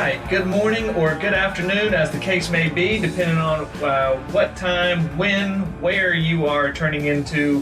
right, good morning or good afternoon, as the case may be, depending on what time, when, where you are tuning into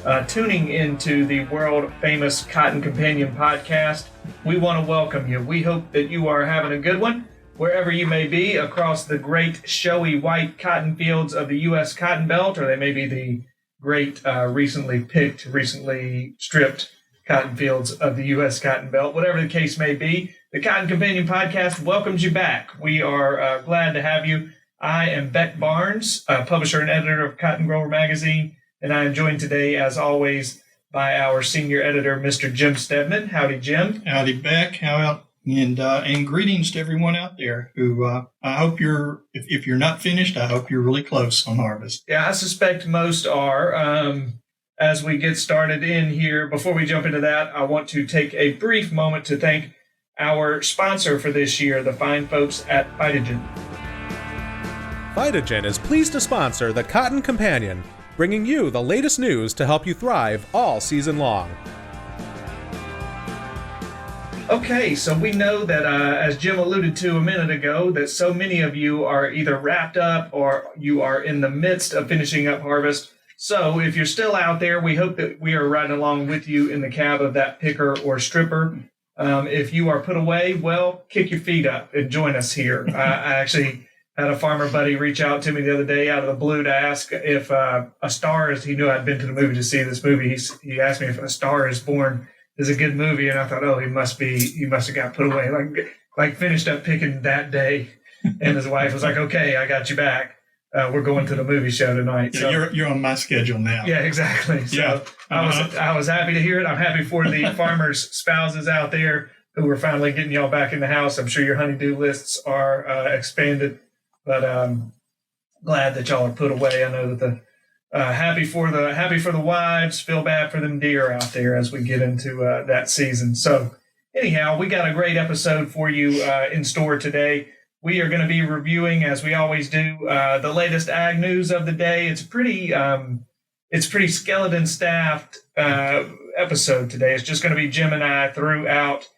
the world-famous Cotton Companion podcast. We want to welcome you. We hope that you are having a good one, wherever you may be, across the great showy white cotton fields of the U.S. Cotton Belt, or they may be the great recently stripped cotton fields of the U.S. Cotton Belt. Whatever the case may be, the Cotton Companion podcast welcomes you back. We are glad to have you. I am Beck Barnes, publisher and editor of Cotton Grower Magazine, and I am joined today, as always, by our senior editor, Mr. Jim Steadman. Howdy, Jim. Howdy, Beck. And greetings to everyone out there who I hope if you're not finished, I hope you're really close on harvest. Yeah, I suspect most are. As we get started in here, before we jump into that, I want to take a brief moment to thank our sponsor for this year, the fine folks at Phytogen. Phytogen is pleased to sponsor the Cotton Companion, bringing you the latest news to help you thrive all season long. Okay, so we know that, as Jim alluded to a minute ago, that so many of you are either wrapped up or you are in the midst of finishing up harvest. So if you're still out there, we hope that we are riding along with you in the cab of that picker or stripper. If you are put away, well, kick your feet up and join us here. I actually had a farmer buddy reach out to me the other day out of the blue to ask if A Star Is, he knew I'd been to the movie to see this movie. He asked me if A Star Is Born is a good movie, and I thought, oh, he must have got put away. Like finished up picking that day, and his wife was like, okay, I got you back. We're going to the movie show tonight. Yeah, so, you're on my schedule now. Yeah, exactly. So yeah. I was happy to hear it. I'm happy for the farmers' spouses out there who are finally getting y'all back in the house. I'm sure your honey-do lists are expanded, but glad that y'all are put away. I know that happy for the wives, feel bad for them deer out there as we get into that season. So anyhow, we got a great episode for you in store today. We are going to be reviewing, as we always do, the latest ag news of the day. It's pretty skeleton staffed episode today. It's just going to be Jim and I throughout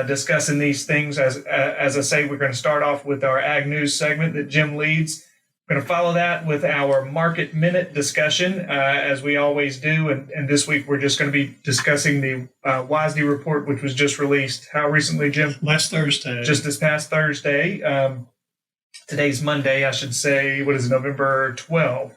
discussing these things. As I say, we're going to start off with our ag news segment that Jim leads. We're going to follow that with our market minute discussion, as we always do. And this week, we're just going to be discussing the WSDA report, which was just released. How recently, Jim? Last Thursday. Just this past Thursday. Today's Monday, I should say. What is it, November 12th?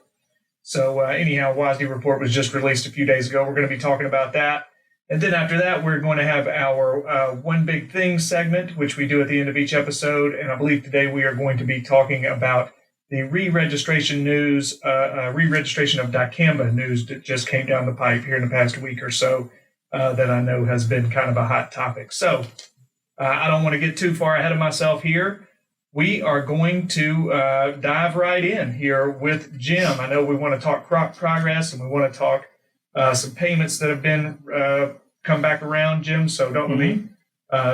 So anyhow, WSDA report was just released a few days ago. We're going to be talking about that. And then after that, we're going to have our One Big Thing segment, which we do at the end of each episode. And I believe today we are going to be talking about the re-registration news, re-registration of dicamba news that just came down the pipe here in the past week or so that I know has been kind of a hot topic. So I don't want to get too far ahead of myself here. We are going to dive right in here with Jim. I know we want to talk crop progress and we want to talk some payments that have been come back around, Jim. So don't let me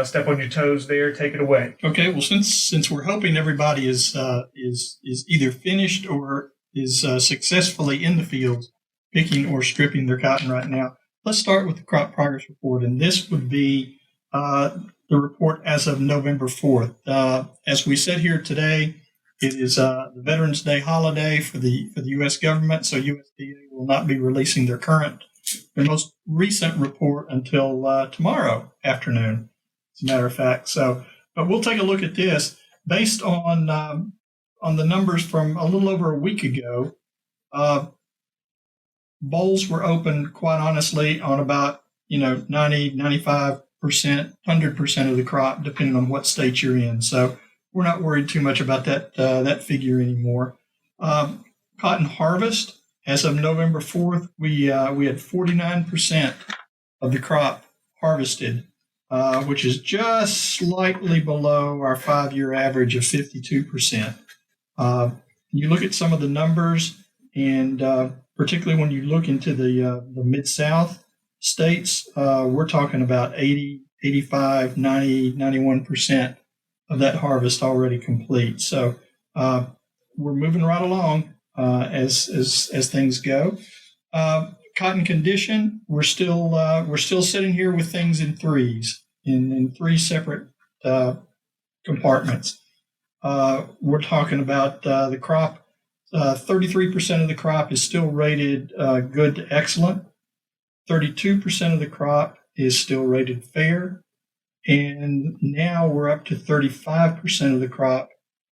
step on your toes there. Take it away. Okay. Well, since we're hoping everybody is either finished or is successfully in the fields picking or stripping their cotton right now, let's start with the crop progress report, and this would be the report as of November 4th. As we said here today, it is the Veterans Day holiday for the U.S. government, so USDA will not be releasing their most recent report until tomorrow afternoon, as a matter of fact. So, but we'll take a look at this based on the numbers from a little over a week ago. Bowls were open, quite honestly, on about 90, 95%, 100% of the crop, depending on what state you're in. So we're not worried too much about that figure anymore. Cotton harvest, as of November 4th, we had 49% of the crop harvested, which is just slightly below our 5-year average of 52%. You look at some of the numbers, and particularly when you look into the Mid-South states, we're talking about 80, 85, 90, 91% of that harvest already complete. So we're moving right along as things go. Cotton condition, we're still sitting here with things in threes, in three separate compartments. We're talking about the crop. 33% of the crop is still rated good to excellent. 32% of the crop is still rated fair. And now we're up to 35% of the crop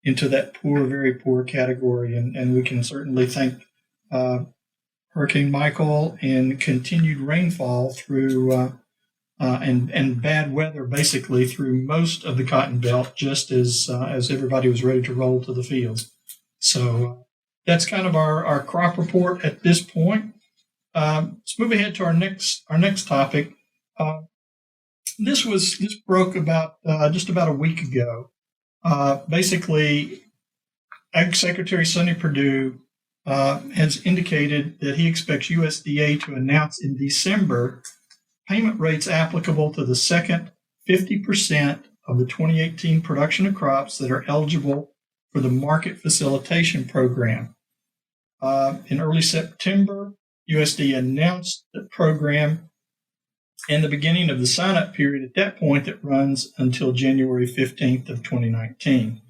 into that poor, very poor category. And we can certainly thank Hurricane Michael and continued rainfall through and bad weather basically through most of the cotton belt, just as everybody was ready to roll to the fields. So that's kind of our crop report at this point. Let's move ahead to our next topic. This broke about just about a week ago. Basically, Ag Secretary Sonny Perdue has indicated that he expects USDA to announce in December payment rates applicable to the second 50% of the 2018 production of crops that are eligible for the market facilitation program. In early September, USDA announced the program and the beginning of the sign-up period at that point that runs until January 15th of 2019.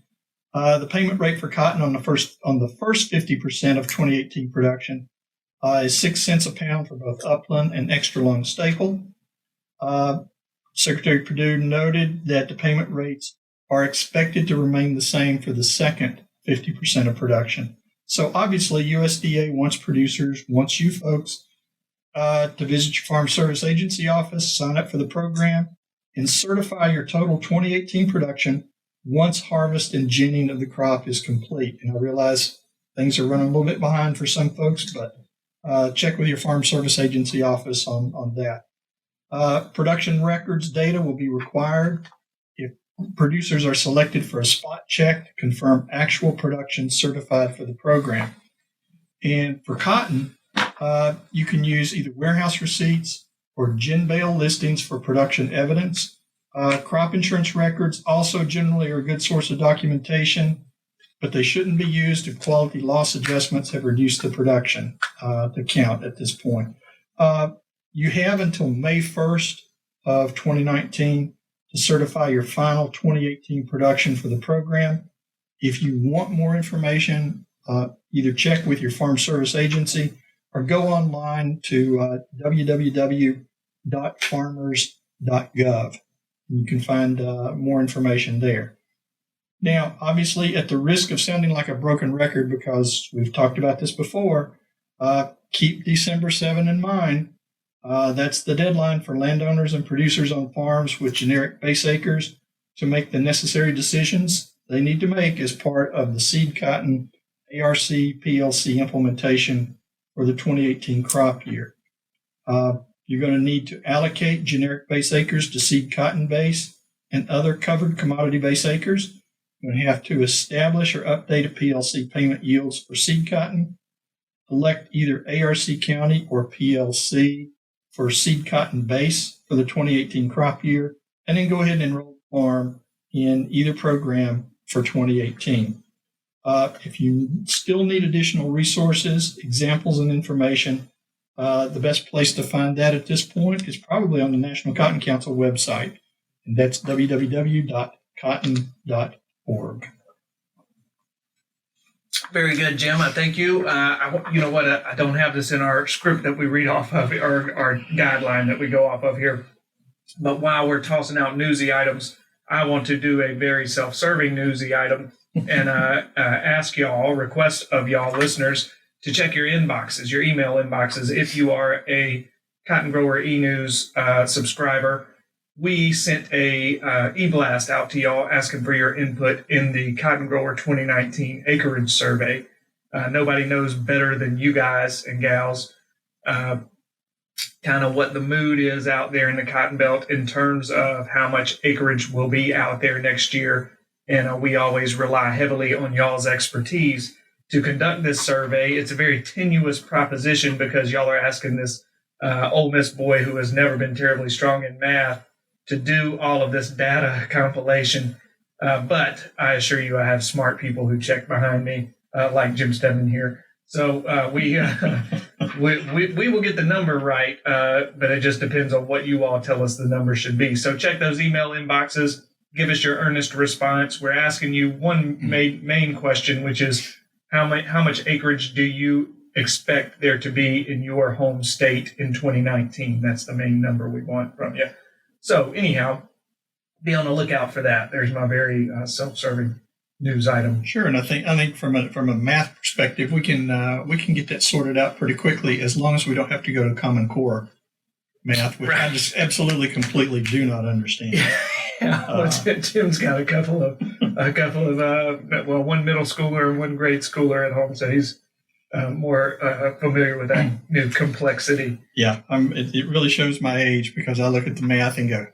The payment rate for cotton on the first 50% of 2018 production is 6 cents a pound for both upland and extra long staple. Secretary Perdue noted that the payment rates are expected to remain the same for the second 50% of production. So obviously USDA wants you folks to visit your Farm Service Agency office, sign up for the program, and certify your total 2018 production once harvest and ginning of the crop is complete. And I realize things are running a little bit behind for some folks, but check with your Farm Service Agency office on that. Production records data will be required if producers are selected for a spot check to confirm actual production certified for the program. And for cotton, you can use either warehouse receipts or gin bale listings for production evidence. Crop insurance records also generally are a good source of documentation, but they shouldn't be used if quality loss adjustments have reduced the production to count at this point. You have until May 1st of 2019 to certify your final 2018 production for the program. If you want more information, either check with your Farm Service Agency or go online to www.farmers.gov. You can find more information there. Now, obviously, at the risk of sounding like a broken record, because we've talked about this before, keep December 7 in mind. That's the deadline for landowners and producers on farms with generic base acres to make the necessary decisions they need to make as part of the seed cotton ARC PLC implementation for the 2018 crop year. You're going to need to allocate generic base acres to seed cotton base and other covered commodity base acres. You're going to have to establish or update a PLC payment yields for seed cotton, elect either ARC County or PLC for seed cotton base for the 2018 crop year, and then go ahead and enroll the farm in either program for 2018. If you still need additional resources, examples, and information, the best place to find that at this point is probably on the National Cotton Council website, and that's www.cotton.org. Very good, Jim. I thank you. You know what? I don't have this in our script that we read off of, or our guideline that we go off of here. But while we're tossing out newsy items, I want to do a very self-serving newsy item and request of y'all listeners to check your inboxes, your email inboxes. If you are a Cotton Grower e-News subscriber, we sent a e-blast out to y'all asking for your input in the Cotton Grower 2019 acreage survey. Nobody knows better than you guys and gals kind of what the mood is out there in the cotton belt in terms of how much acreage will be out there next year. And we always rely heavily on y'all's expertise to conduct this survey. It's a very tenuous proposition because y'all are asking this Ole Miss boy who has never been terribly strong in math to do all of this data compilation. But I assure you, I have smart people who check behind me, like Jim Steadman here. So we will get the number right, but it just depends on what you all tell us the number should be. So check those email inboxes. give us your earnest response. We're asking you one main question, which is how much acreage do you expect there to be in your home state in 2019? That's the main number we want from you. So anyhow, be on the lookout for that. There's my very self-serving news item. Sure, and I think from a math perspective, we can get that sorted out pretty quickly as long as we don't have to go to Common Core math, which I just absolutely completely do not understand. Tim's got a couple of one middle schooler and one grade schooler at home, so he's more familiar with that new complexity. Yeah, it really shows my age because I look at the math and go,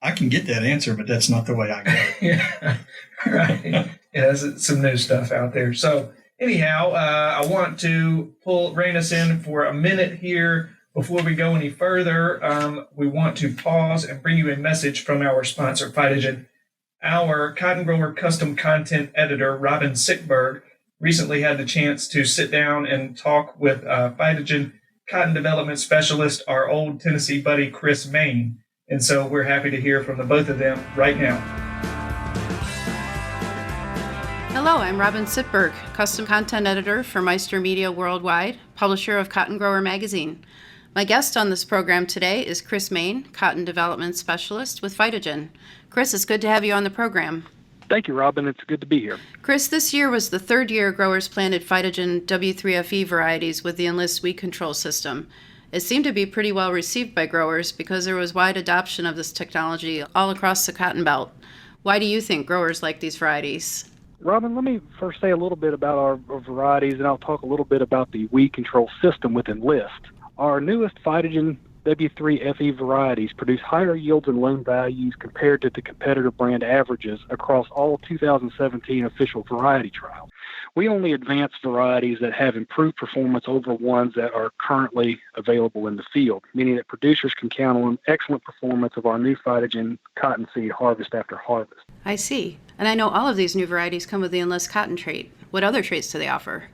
I can get that answer, but that's not the way I go. Yeah, right. Yeah, there's some new stuff out there. So anyhow, I want to rein us in for a minute here. Before we go any further, we want to pause and bring you a message from our sponsor, Phytogen. Our cotton grower custom content editor, Robin Sickberg, recently had the chance to sit down and talk with Phytogen cotton development specialist, our old Tennessee buddy, Chris Main. And so we're happy to hear from the both of them right now. Hello, I'm Robin Sickberg, custom content editor for Meister Media Worldwide, publisher of Cotton Grower Magazine. My guest on this program today is Chris Main, Cotton Development Specialist with Phytogen. Chris, it's good to have you on the program. Thank you, Robin. It's good to be here. Chris, this year was the third year growers planted Phytogen W3FE varieties with the Enlist weed control system. It seemed to be pretty well received by growers because there was wide adoption of this technology all across the cotton belt. Why do you think growers like these varieties? Robin, let me first say a little bit about our varieties, and I'll talk a little bit about the weed control system with Enlist. Our newest Phytogen W3FE varieties produce higher yields and loan values compared to the competitor brand averages across all 2017 official variety trials. We only advance varieties that have improved performance over ones that are currently available in the field, meaning that producers can count on excellent performance of our new Phytogen cottonseed harvest after harvest. I see. And I know all of these new varieties come with the Enlist cotton trait. What other traits do they offer?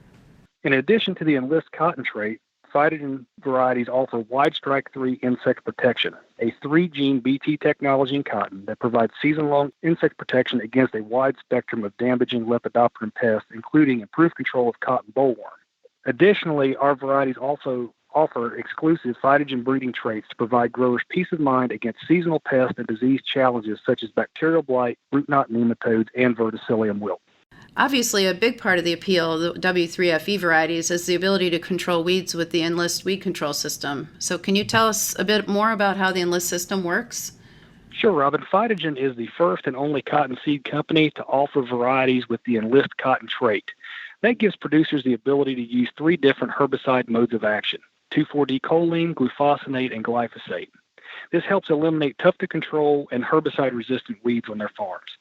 In addition to the Enlist cotton trait, Phytogen varieties offer Wide Strike 3 insect protection, a 3-gene Bt technology in cotton that provides season-long insect protection against a wide spectrum of damaging lepidopteran pests, including improved control of cotton bollworm. Additionally, our varieties also offer exclusive Phytogen breeding traits to provide growers peace of mind against seasonal pest and disease challenges such as bacterial blight, root knot nematodes, and verticillium wilt. Obviously, a big part of the appeal of the W3FE varieties is the ability to control weeds with the Enlist weed control system. So can you tell us a bit more about how the Enlist system works? Sure, Robin. Phytogen is the first and only cottonseed company to offer varieties with the Enlist cotton trait. That gives producers the ability to use 3 different herbicide modes of action: 2,4-D-choline, glufosinate, and glyphosate. This helps eliminate tough-to-control and herbicide-resistant weeds on their farms.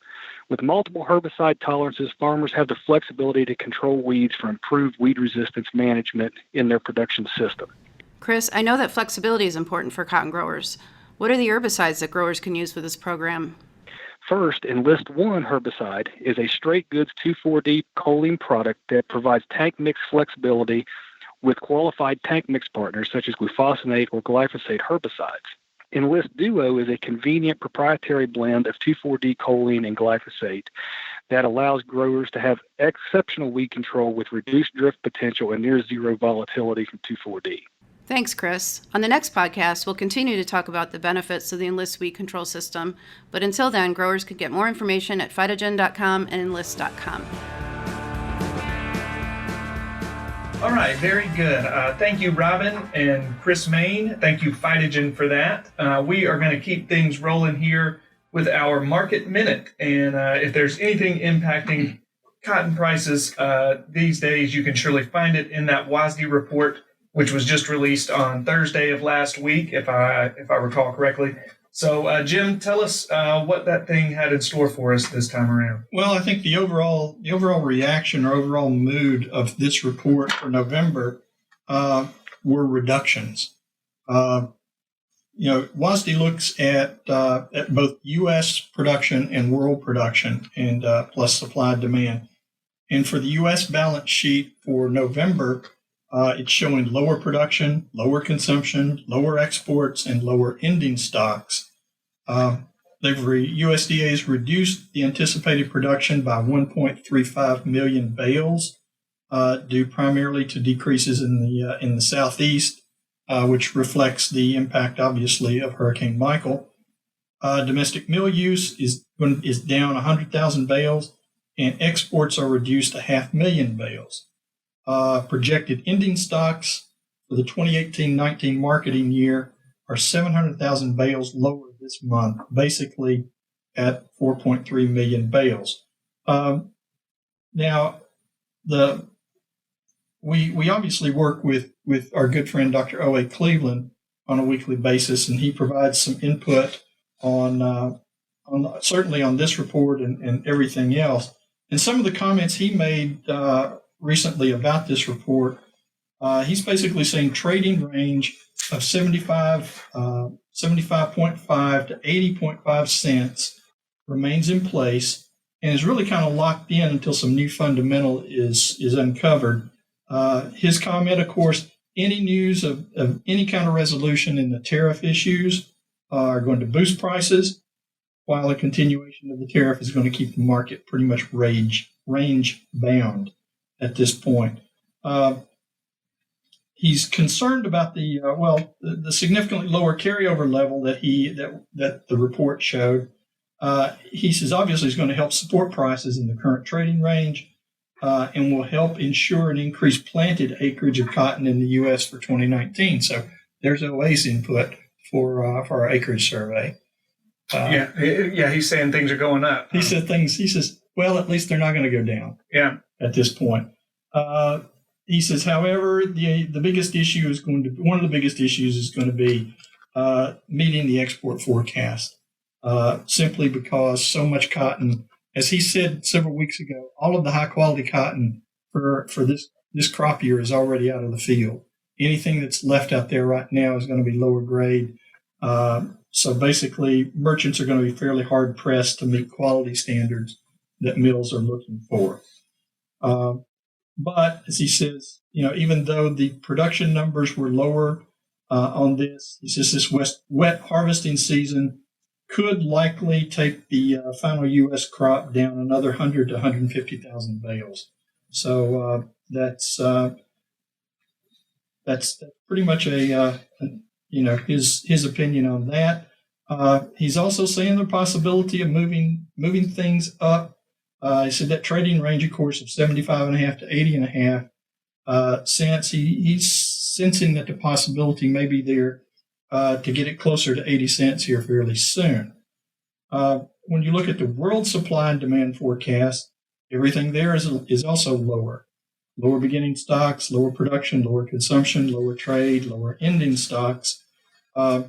With multiple herbicide tolerances, farmers have the flexibility to control weeds for improved weed resistance management in their production system. Chris, I know that flexibility is important for cotton growers. What are the herbicides that growers can use with this program? First, Enlist 1 herbicide is a straight goods 2,4-D choline product that provides tank mix flexibility with qualified tank mix partners such as glufosinate or glyphosate herbicides. Enlist Duo is a convenient proprietary blend of 2,4-D choline and glyphosate that allows growers to have exceptional weed control with reduced drift potential and near zero volatility from 2,4-D. Thanks, Chris. On the next podcast, we'll continue to talk about the benefits of the Enlist weed control system, but until then, growers can get more information at phytogen.com and enlist.com. All right, very good. Thank you, Robin and Chris Main. Thank you, Phytogen, for that. We are going to keep things rolling here with our Market Minute. And if there's anything impacting cotton prices these days, you can surely find it in that WSDA report, which was just released on Thursday of last week, if I recall correctly. So, Jim, tell us what that thing had in store for us this time around. Well, I think the overall reaction or overall mood of this report for November were reductions. WSDA looks at both U.S. production and world production, and plus supply and demand. And for the U.S. balance sheet for November, it's showing lower production, lower consumption, lower exports, and lower ending stocks. USDA has reduced the anticipated production by 1.35 million bales, due primarily to decreases in the southeast, which reflects the impact, obviously, of Hurricane Michael. Domestic mill use is down 100,000 bales, and exports are reduced to 500,000 bales. Projected ending stocks for the 2018-19 marketing year are 700,000 bales lower this month, basically at 4.3 million bales. Now, we obviously work with our good friend Dr. O.A. Cleveland on a weekly basis, and he provides some input on certainly on this report and everything else. And some of the comments he made recently about this report, he's basically saying trading range of 75.5 to 80.5 cents remains in place and is really kind of locked in until some new fundamental is uncovered. His comment, of course, any news of any kind of resolution in the tariff issues are going to boost prices, while a continuation of the tariff is going to keep the market pretty much range bound at this point. He's concerned about the significantly lower carryover level that the report showed. He says obviously it's going to help support prices in the current trading range, and will help ensure an increased planted acreage of cotton in the U.S. for 2019. So there's OA's input for our acreage survey. He's saying things are going up. He says, well, at least they're not going to go down. Yeah. At this point. He says, however, the biggest issue is one of the biggest issues is going to be meeting the export forecast, simply because so much cotton, as he said several weeks ago, all of the high quality cotton for this crop year is already out of the field. Anything that's left out there right now is going to be lower grade. So basically, merchants are going to be fairly hard pressed to meet quality standards that mills are looking for. But as he says, even though the production numbers were lower on this, he says this wet harvesting season could likely take the final U.S. crop down another 100 to 150,000 bales. So that's pretty much his opinion on that. He's also saying the possibility of moving things up. He said that trading range, of course, of 75.5 to 80.5 cents. He's sensing that the possibility may be there to get it closer to 80 cents here fairly soon. When you look at the world supply and demand forecast, everything there is also lower. Lower beginning stocks, lower production, lower consumption, lower trade, lower ending stocks. A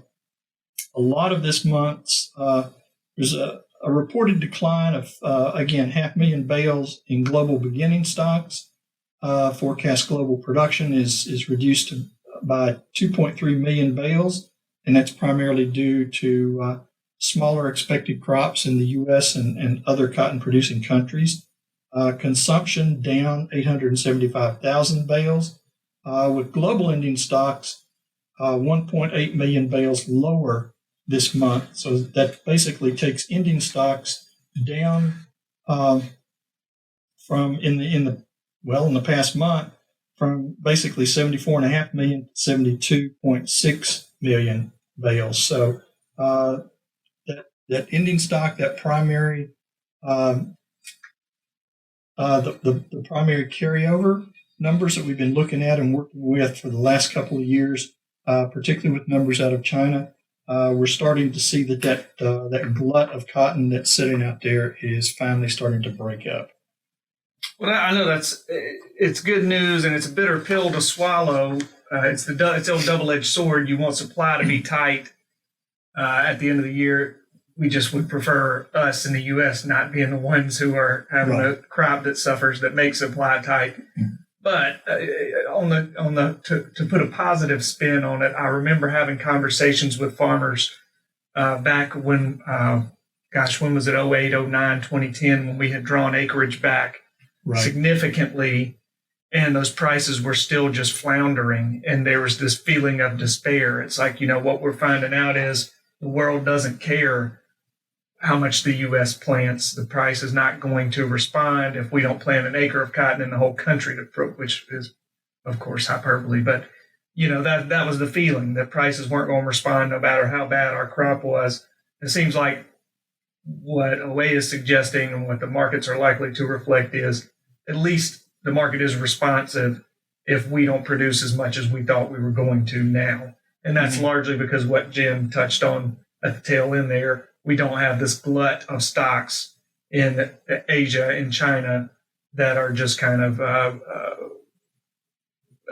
lot of this month's there's a reported decline of, again, 500,000 bales in global beginning stocks. Forecast global production is reduced by 2.3 million bales, and that's primarily due to smaller expected crops in the U.S. and other cotton-producing countries. Consumption down 875,000 bales, with global ending stocks 1.8 million bales lower this month. So that basically takes ending stocks down from in the past month from basically 74.5 million to 72.6 million bales. So that ending stock, that primary the primary carryover numbers that we've been looking at and working with for the last couple of years, particularly with numbers out of China, we're starting to see that glut of cotton that's sitting out there is finally starting to break up. Well, I know it's good news, and it's a bitter pill to swallow. It's the old double-edged sword. You want supply to be tight at the end of the year. We just would prefer us in the U.S. not being the ones who are having a crop that suffers, that makes supply tight. Mm-hmm. But to put a positive spin on it, I remember having conversations with farmers back when, when was it, 08, 09, 2010, when we had drawn acreage back significantly, and those prices were still just floundering, and there was this feeling of despair. It's like, what we're finding out is the world doesn't care how much the U.S. plants. The price is not going to respond if we don't plant an acre of cotton in the whole country, which is, of course, hyperbole. But, that was the feeling, that prices weren't going to respond no matter how bad our crop was. It seems like what OA is suggesting and what the markets are likely to reflect is at least the market is responsive if we don't produce as much as we thought we were going to now. And that's largely because what Jim touched on at the tail end there, we don't have this glut of stocks in Asia and China that are just kind of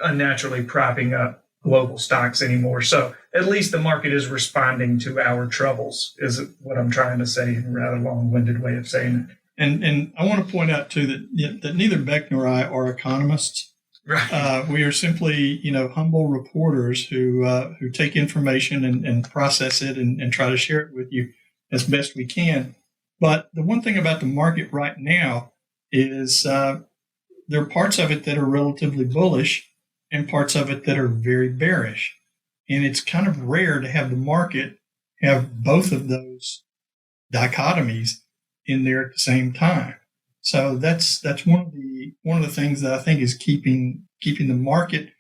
unnaturally propping up global stocks anymore. So at least the market is responding to our troubles, is what I'm trying to say in a rather long-winded way of saying it. And I want to point out, too, that neither Beck nor I are economists. Right. We are simply, humble reporters who take information and process it and try to share it with you as best we can. But the one thing about the market right now is there are parts of it that are relatively bullish and parts of it that are very bearish. And it's kind of rare to have the market have both of those dichotomies in there at the same time. So that's one of the things that I think is keeping the market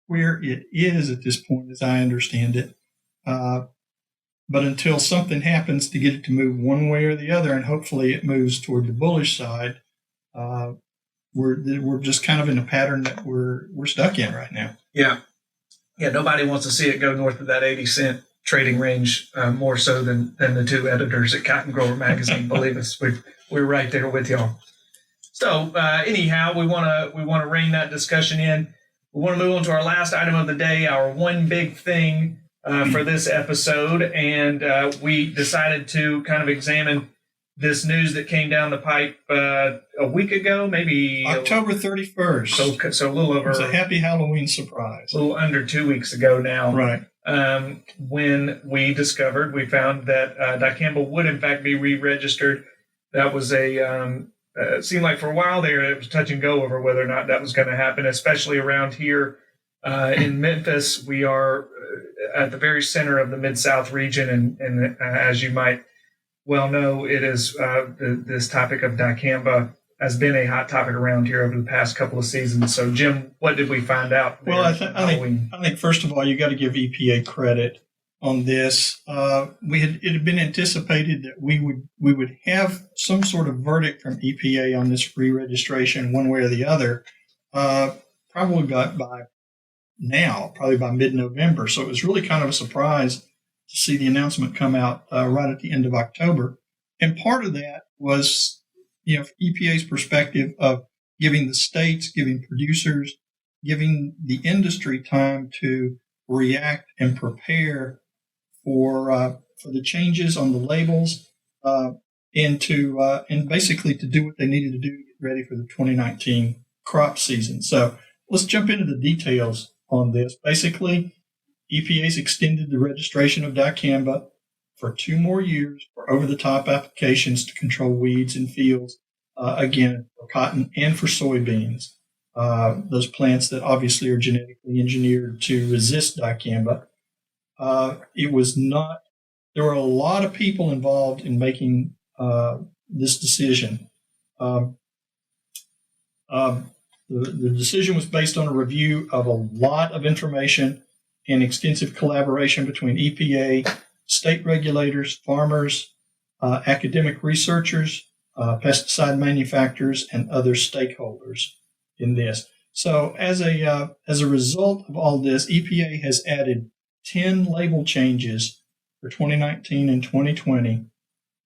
where it is at this point, as I understand it. But until something happens to get it to move one way or the other, and hopefully it moves toward the bullish side, we're just kind of in a pattern that we're stuck in right now. Yeah. Nobody wants to see it go north of that 80-cent trading range, more so than the two editors at Cotton Grower Magazine. Believe us, we're right there with y'all. So anyhow, we want to rein that discussion in. We want to move on to our last item of the day, our one big thing for this episode, and we decided to kind of examine this news that came down the pipe a week ago, maybe October 31st. So a little over. It was a happy Halloween surprise. A little under 2 weeks ago now. Right. When we found that dicamba would in fact be re-registered. That was it seemed like for a while there it was touch and go over whether or not that was going to happen, especially around here in Memphis. We are at the very center of the Mid-South region, and as you might well know, it is this topic of dicamba has been a hot topic around here over the past couple of seasons. So, Jim, what did we find out? Well, I think first of all, you got to give EPA credit on this. It had been anticipated that we would have some sort of verdict from EPA on this re-registration one way or the other, probably by mid-November. So it was really kind of a surprise to see the announcement come out right at the end of October. And part of that was, EPA's perspective of giving the states, giving producers, giving the industry time to react and prepare for the changes on the labels, and basically to do what they needed to do to get ready for the 2019 crop season. So let's jump into the details on this. Basically, EPA's extended the registration of dicamba for 2 more years for over-the-top applications to control weeds in fields, again, for cotton and for soybeans, those plants that obviously are genetically engineered to resist dicamba. There were a lot of people involved in making this decision. The decision was based on a review of a lot of information and extensive collaboration between EPA, state regulators, farmers, academic researchers, pesticide manufacturers, and other stakeholders in this. So as a result of all this, EPA has added 10 label changes for 2019 and 2020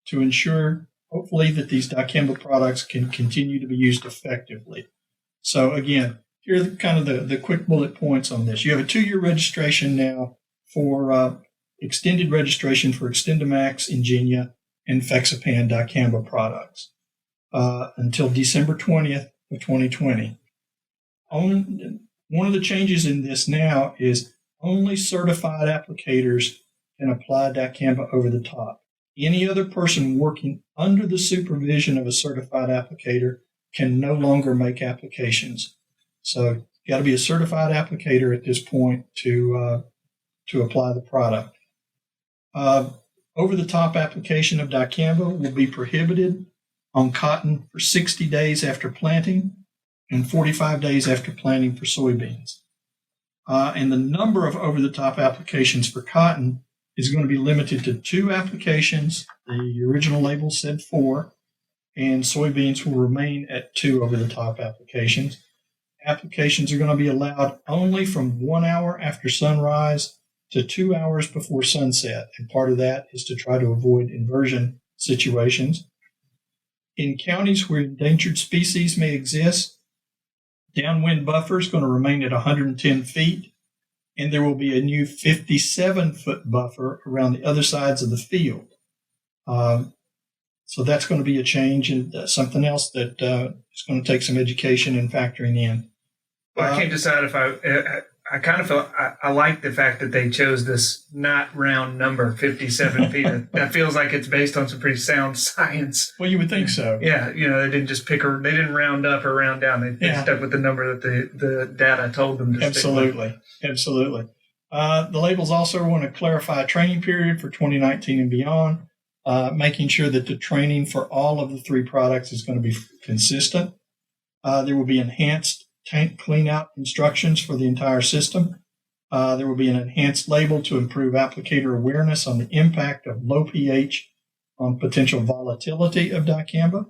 to ensure, hopefully, that these dicamba products can continue to be used effectively. So again, here are kind of the quick bullet points on this. You have a 2-year registration now for extended registration for XtendiMax, Ingenia, and Fexapan dicamba products until December 20th of 2020. One of the changes in this now is only certified applicators can apply dicamba over the top. Any other person working under the supervision of a certified applicator can no longer make applications. So you've got to be a certified applicator at this point to apply the product. Over-the-top application of dicamba will be prohibited on cotton for 60 days after planting and 45 days after planting for soybeans. And the number of over-the-top applications for cotton is going to be limited to 2 applications. The original label said 4, and soybeans will remain at 2 over-the-top applications. Applications are going to be allowed only from 1 hour after sunrise to 2 hours before sunset, and part of that is to try to avoid inversion situations. In counties where endangered species may exist, downwind buffer is going to remain at 110 feet, and there will be a new 57-foot buffer around the other sides of the field. So that's going to be a change, and something else that is going to take some education and factoring in. Well, I can't decide if I kind of feel I like the fact that they chose this not round number, 57 feet. That feels like it's based on some pretty sound science. Well, you would think so. Yeah, they didn't just they didn't round up or round down. They stuck with the number that the data told them to Absolutely. The labels also want to clarify a training period for 2019 and beyond, making sure that the training for all of the 3 products is going to be consistent. There will be enhanced tank cleanout instructions for the entire system. There will be an enhanced label to improve applicator awareness on the impact of low pH on potential volatility of dicamba.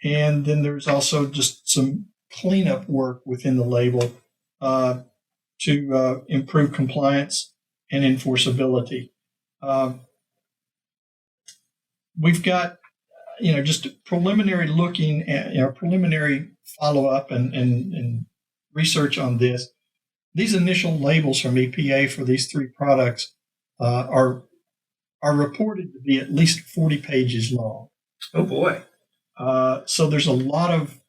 And then there's also just some cleanup work within the label to improve compliance and enforceability. We've got, just preliminary looking at, preliminary follow-up and research on this. These initial labels from EPA for these 3 products are reported to be at least 40 pages long. Oh, boy. So there's a lot of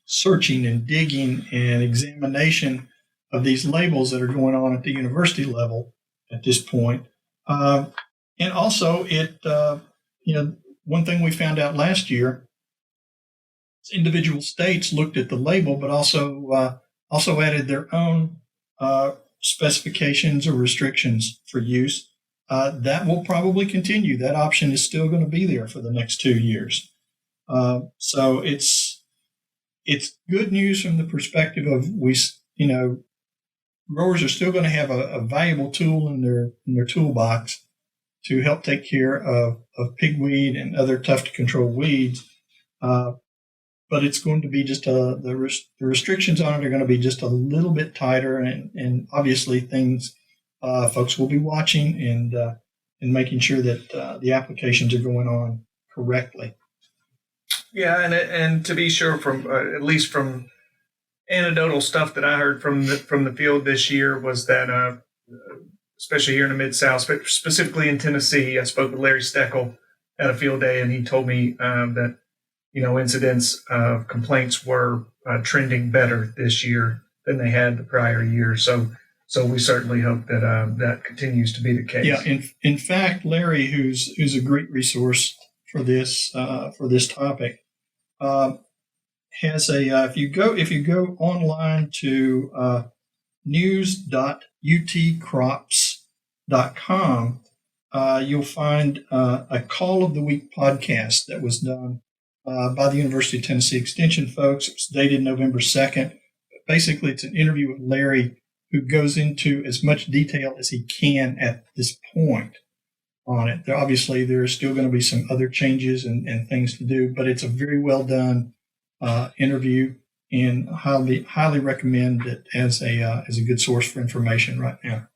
searching and digging and examination of these labels that are going on at the university level at this point. And also, one thing we found out last year, individual states looked at the label, but also added their own specifications or restrictions for use. That will probably continue. That option is still going to be there for the next 2 years. So it's good news from the perspective of growers are still going to have a valuable tool in their toolbox to help take care of pigweed and other tough to control weeds. But it's going to be just the restrictions on it are going to be just a little bit tighter, and obviously things folks will be watching and making sure that the applications are going on correctly. Yeah, and to be sure, from at least from anecdotal stuff that I heard from the field this year was that, especially here in the Mid-South, specifically in Tennessee, I spoke with Larry Steckel at a field day, and he told me that incidents of complaints were trending better this year than they had the prior year. So we certainly hope that that continues to be the case. Yeah, in fact, Larry, who's a great resource for this topic, has if you go online to news.utcrops.com, you'll find a Call of the Week podcast that was done by the University of Tennessee Extension folks. It's dated November 2nd. Basically, it's an interview with Larry, who goes into as much detail as he can at this point on it. Obviously, there are still going to be some other changes and things to do, but it's a very well done interview, and highly recommend it as a good source for information right now.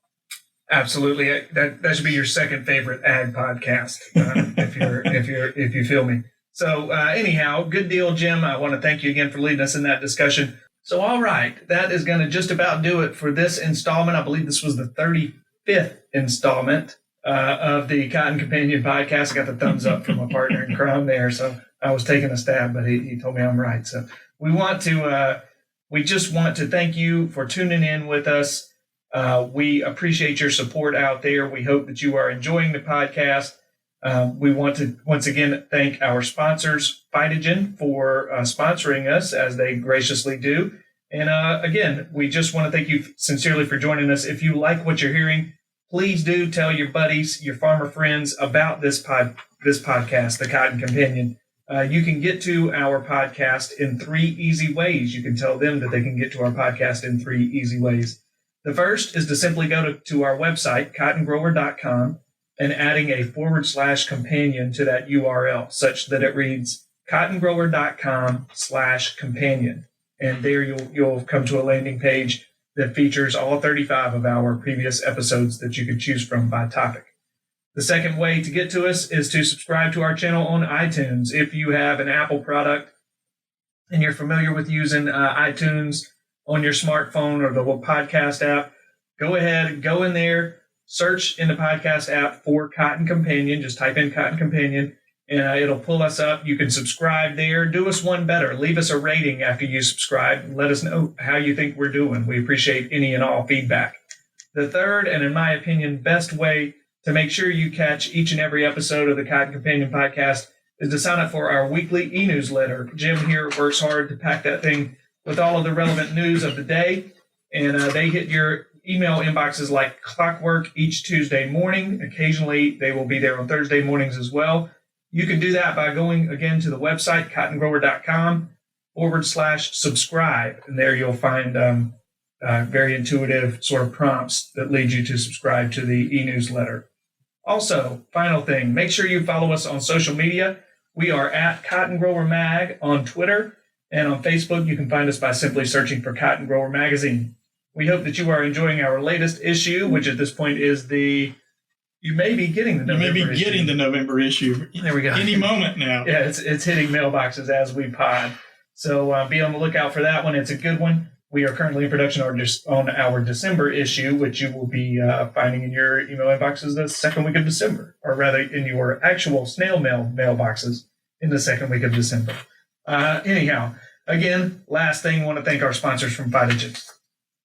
Absolutely, that should be your second favorite ag podcast, if you feel me. So anyhow, good deal, Jim. I want to thank you again for leading us in that discussion. So all right, that is going to just about do it for this installment. I believe this was the 35th installment of the Cotton Companion podcast. I got the thumbs up from my partner in crime there, so I was taking a stab, but he told me I'm right. So we just want to thank you for tuning in with us. We appreciate your support out there. We hope that you are enjoying the podcast. We want to once again thank our sponsors, Phytogen, for sponsoring us, as they graciously do. And again, we just want to thank you sincerely for joining us. If you like what you're hearing, please do tell your buddies, your farmer friends about this podcast, The Cotton Companion. You can get to our podcast in 3 easy ways. You can tell them that they can get to our podcast in 3 easy ways. The first is to simply go to our website, cottongrower.com, and adding a /companion to that URL such that it reads cottongrower.com/companion. And there you'll come to a landing page that features all 35 of our previous episodes that you could choose from by topic. The second way to get to us is to subscribe to our channel on iTunes. If you have an Apple product and you're familiar with using iTunes on your smartphone or the little podcast app, go ahead, go in there, search in the podcast app for Cotton Companion. Just type in Cotton Companion, and it'll pull us up. You can subscribe there. Do us one better. Leave us a rating after you subscribe. Let us know how you think we're doing. We appreciate any and all feedback. The third, and in my opinion, best way to make sure you catch each and every episode of the Cotton Companion podcast is to sign up for our weekly e-newsletter. Jim here works hard to pack that thing with all of the relevant news of the day, and they hit your email inboxes like clockwork each Tuesday morning. Occasionally, they will be there on Thursday mornings as well. You can do that by going again to the website, cottongrower.com/subscribe, and there you'll find very intuitive sort of prompts that lead you to subscribe to the e-newsletter. Also, final thing, make sure you follow us on social media. We are at Cotton Grower Mag on Twitter, and on Facebook, you can find us by simply searching for Cotton Grower Magazine. We hope that you are enjoying our latest issue, which at this point is you may be getting the November issue. There we go. Any moment now. Yeah, it's hitting mailboxes as we pod. So be on the lookout for that one. It's a good one. We are currently in production on our December issue, which you will be finding in your email inboxes the second week of December, or rather in your actual snail mail mailboxes in the second week of December. Anyhow, again, last thing, I want to thank our sponsors from Phytogen.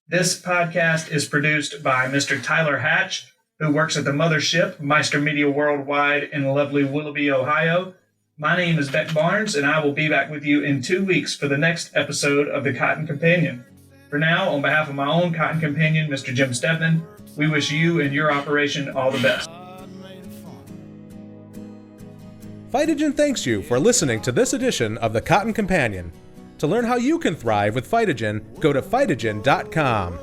This podcast is produced by Mr. Tyler Hatch, who works at the mothership, Meister Media Worldwide in lovely Willoughby, Ohio. My name is Beck Barnes, and I will be back with you in 2 weeks for the next episode of The Cotton Companion. For now, on behalf of my own Cotton Companion, Mr. Jim Steadman, we wish you and your operation all the best. Phytogen thanks you for listening to this edition of The Cotton Companion. To learn how you can thrive with Phytogen, go to phytogen.com.